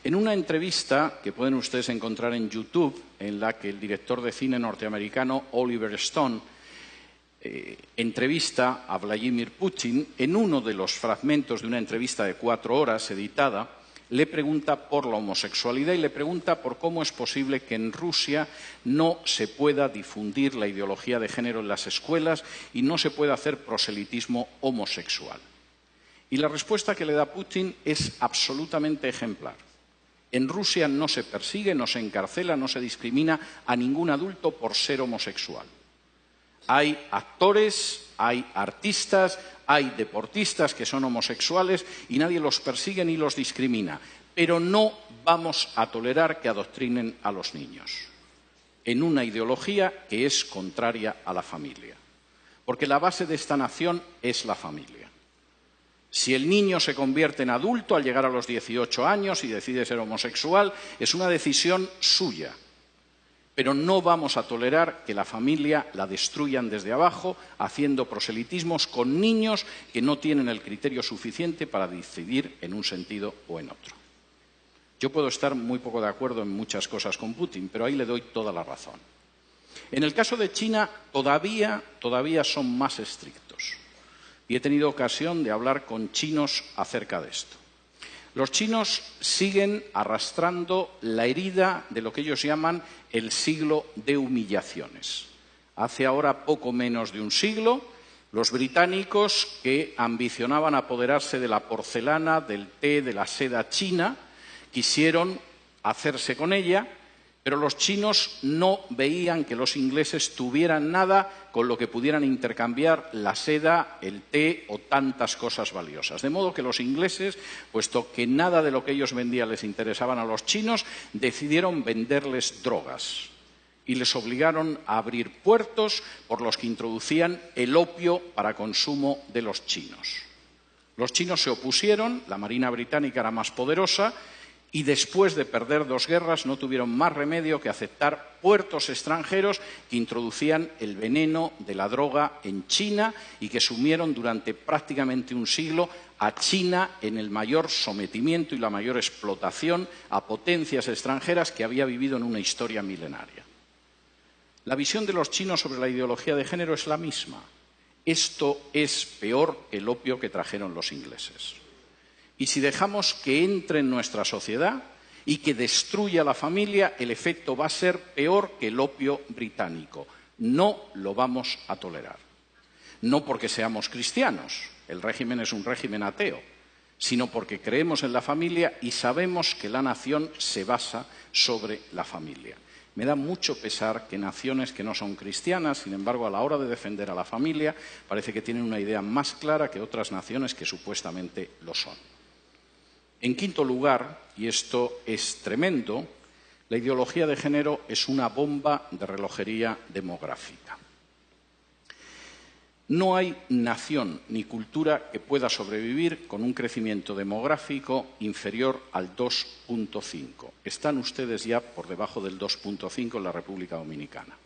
En una entrevista que pueden ustedes encontrar en YouTube, en la que el director de cine norteamericano Oliver Stone entrevista a Vladimir Putin, en uno de los fragmentos de una entrevista de 4 horas editada, le pregunta por la homosexualidad y le pregunta por cómo es posible que en Rusia no se pueda difundir la ideología de género en las escuelas y no se pueda hacer proselitismo homosexual. Y la respuesta que le da Putin es absolutamente ejemplar. En Rusia no se persigue, no se encarcela, no se discrimina a ningún adulto por ser homosexual. Hay actores, hay artistas, hay deportistas que son homosexuales y nadie los persigue ni los discrimina. Pero no vamos a tolerar que adoctrinen a los niños en una ideología que es contraria a la familia. Porque la base de esta nación es la familia. Si el niño se convierte en adulto al llegar a los 18 años y decide ser homosexual, es una decisión suya. Pero no vamos a tolerar que la familia la destruyan desde abajo, haciendo proselitismos con niños que no tienen el criterio suficiente para decidir en un sentido o en otro. Yo puedo estar muy poco de acuerdo en muchas cosas con Putin, pero ahí le doy toda la razón. En el caso de China, todavía son más estrictos. Y he tenido ocasión de hablar con chinos acerca de esto. Los chinos siguen arrastrando la herida de lo que ellos llaman el siglo de humillaciones. Hace ahora poco menos de un siglo, los británicos, que ambicionaban apoderarse de la porcelana, del té, de la seda china, quisieron hacerse con ella, pero los chinos no veían que los ingleses tuvieran nada con lo que pudieran intercambiar la seda, el té o tantas cosas valiosas. De modo que los ingleses, puesto que nada de lo que ellos vendían les interesaban a los chinos, decidieron venderles drogas y les obligaron a abrir puertos por los que introducían el opio para consumo de los chinos. Los chinos se opusieron, la Marina británica era más poderosa, y después de perder 2 guerras no tuvieron más remedio que aceptar puertos extranjeros que introducían el veneno de la droga en China y que sumieron durante prácticamente un siglo a China en el mayor sometimiento y la mayor explotación a potencias extranjeras que había vivido en una historia milenaria. La visión de los chinos sobre la ideología de género es la misma. Esto es peor que el opio que trajeron los ingleses. Y si dejamos que entre en nuestra sociedad y que destruya la familia, el efecto va a ser peor que el opio británico. No lo vamos a tolerar. No porque seamos cristianos, el régimen es un régimen ateo, sino porque creemos en la familia y sabemos que la nación se basa sobre la familia. Me da mucho pesar que naciones que no son cristianas, sin embargo, a la hora de defender a la familia, parece que tienen una idea más clara que otras naciones que supuestamente lo son. En quinto lugar, y esto es tremendo, la ideología de género es una bomba de relojería demográfica. No hay nación ni cultura que pueda sobrevivir con un crecimiento demográfico inferior al 2,5. Están ustedes ya por debajo del 2,5 en la República Dominicana.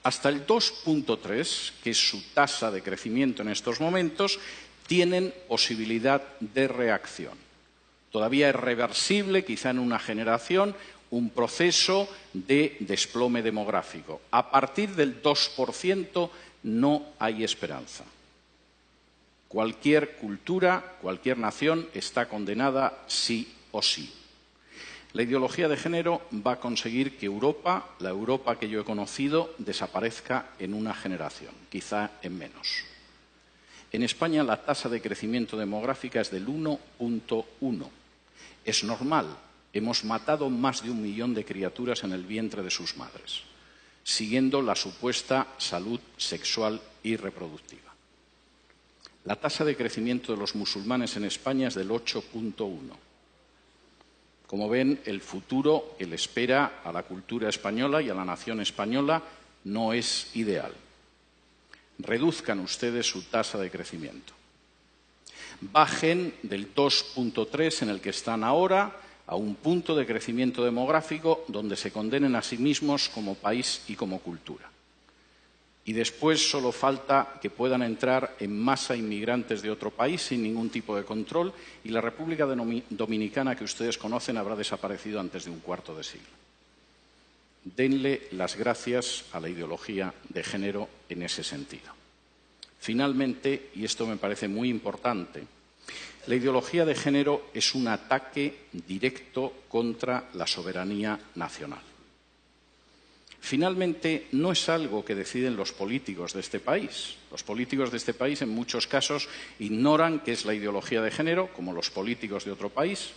Hasta el 2,3, que es su tasa de crecimiento en estos momentos, tienen posibilidad de reacción. Todavía es reversible, quizá en una generación, un proceso de desplome demográfico. A partir del 2% no hay esperanza. Cualquier cultura, cualquier nación está condenada sí o sí. La ideología de género va a conseguir que Europa, la Europa que yo he conocido, desaparezca en una generación, quizá en menos. En España la tasa de crecimiento demográfica es del 1,1. Es normal, hemos matado más de 1 millón de criaturas en el vientre de sus madres, siguiendo la supuesta salud sexual y reproductiva. La tasa de crecimiento de los musulmanes en España es del 8,1. Como ven, el futuro que le espera a la cultura española y a la nación española no es ideal. Reduzcan ustedes su tasa de crecimiento. Bajen del 2,3 en el que están ahora a un punto de crecimiento demográfico donde se condenen a sí mismos como país y como cultura. Y después solo falta que puedan entrar en masa inmigrantes de otro país sin ningún tipo de control y la República Dominicana que ustedes conocen habrá desaparecido antes de un cuarto de siglo. Denle las gracias a la ideología de género en ese sentido. Finalmente, y esto me parece muy importante, la ideología de género es un ataque directo contra la soberanía nacional. Finalmente, no es algo que deciden los políticos de este país. Los políticos de este país, en muchos casos, ignoran qué es la ideología de género, como los políticos de otro país.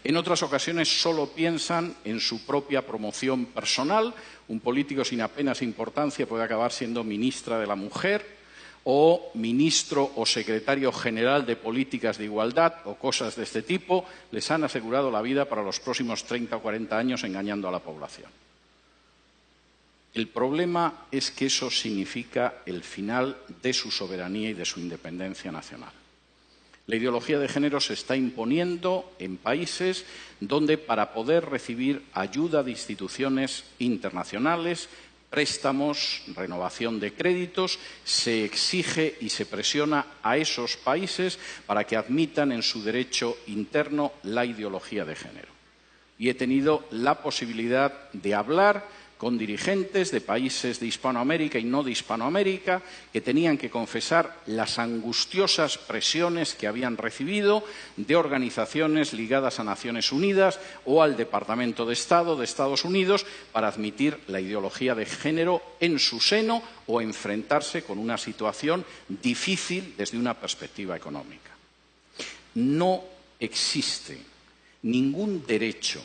En otras ocasiones solo piensan en su propia promoción personal. Un político sin apenas importancia puede acabar siendo ministra de la Mujer o ministro o secretario general de Políticas de Igualdad o cosas de este tipo. Les han asegurado la vida para los próximos 30 o 40 años engañando a la población. El problema es que eso significa el final de su soberanía y de su independencia nacional. La ideología de género se está imponiendo en países donde para poder recibir ayuda de instituciones internacionales, préstamos, renovación de créditos, se exige y se presiona a esos países para que admitan en su derecho interno la ideología de género. Y he tenido la posibilidad de hablar con dirigentes de países de Hispanoamérica y no de Hispanoamérica que tenían que confesar las angustiosas presiones que habían recibido de organizaciones ligadas a Naciones Unidas o al Departamento de Estado de Estados Unidos para admitir la ideología de género en su seno o enfrentarse con una situación difícil desde una perspectiva económica. No existe ningún derecho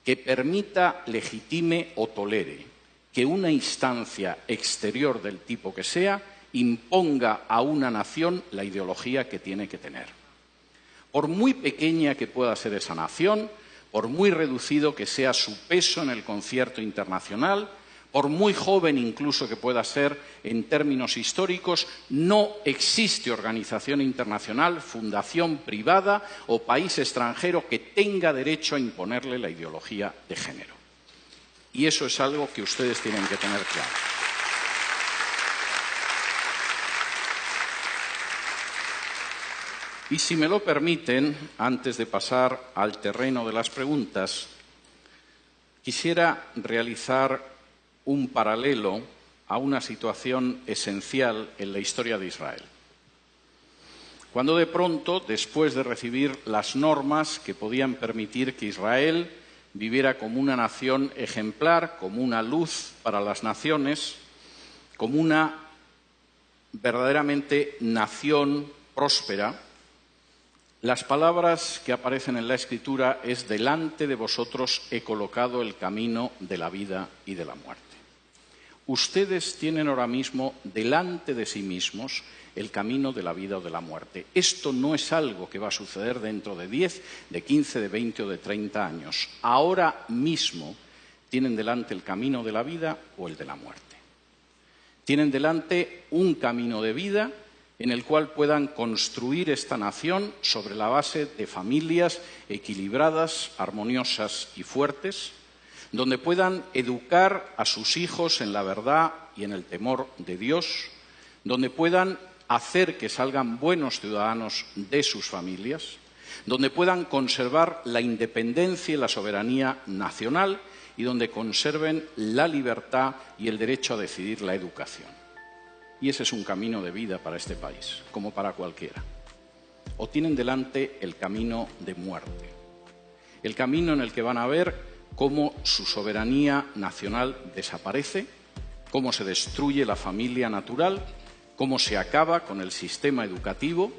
que permita, legitime o tolere que una instancia exterior del tipo que sea imponga a una nación la ideología que tiene que tener. Por muy pequeña que pueda ser esa nación, por muy reducido que sea su peso en el concierto internacional, por muy joven incluso que pueda ser en términos históricos, no existe organización internacional, fundación privada o país extranjero que tenga derecho a imponerle la ideología de género. Y eso es algo que ustedes tienen que tener claro. Y si me lo permiten, antes de pasar al terreno de las preguntas, quisiera realizar un paralelo a una situación esencial en la historia de Israel. Cuando de pronto, después de recibir las normas que podían permitir que Israel viviera como una nación ejemplar, como una luz para las naciones, como una verdaderamente nación próspera, las palabras que aparecen en la Escritura es: delante de vosotros he colocado el camino de la vida y de la muerte. Ustedes tienen ahora mismo delante de sí mismos el camino de la vida o de la muerte. Esto no es algo que va a suceder dentro de 10, de 15, de 20 o de 30 años. Ahora mismo tienen delante el camino de la vida o el de la muerte. Tienen delante un camino de vida en el cual puedan construir esta nación sobre la base de familias equilibradas, armoniosas y fuertes, donde puedan educar a sus hijos en la verdad y en el temor de Dios, donde puedan hacer que salgan buenos ciudadanos de sus familias, donde puedan conservar la independencia y la soberanía nacional y donde conserven la libertad y el derecho a decidir la educación. Y ese es un camino de vida para este país, como para cualquiera. O tienen delante el camino de muerte, el camino en el que van a ver cómo su soberanía nacional desaparece, cómo se destruye la familia natural, cómo se acaba con el sistema educativo,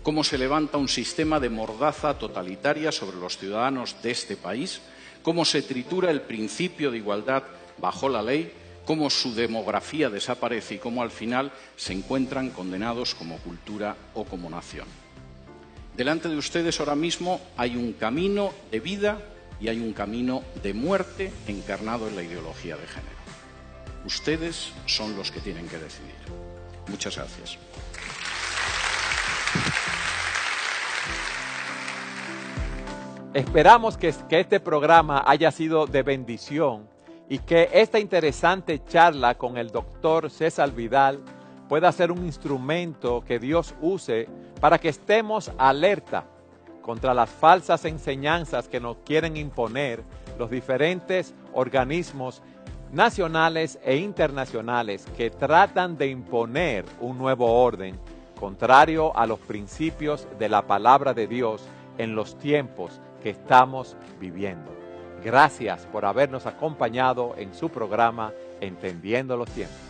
cómo se levanta un sistema de mordaza totalitaria sobre los ciudadanos de este país, cómo se tritura el principio de igualdad bajo la ley, cómo su demografía desaparece y cómo al final se encuentran condenados como cultura o como nación. Delante de ustedes ahora mismo hay un camino de vida y hay un camino de muerte encarnado en la ideología de género. Ustedes son los que tienen que decidir. Muchas gracias. Esperamos que este programa haya sido de bendición y que esta interesante charla con el doctor César Vidal pueda ser un instrumento que Dios use para que estemos alerta contra las falsas enseñanzas que nos quieren imponer los diferentes organismos nacionales e internacionales que tratan de imponer un nuevo orden contrario a los principios de la palabra de Dios en los tiempos que estamos viviendo. Gracias por habernos acompañado en su programa Entendiendo los Tiempos.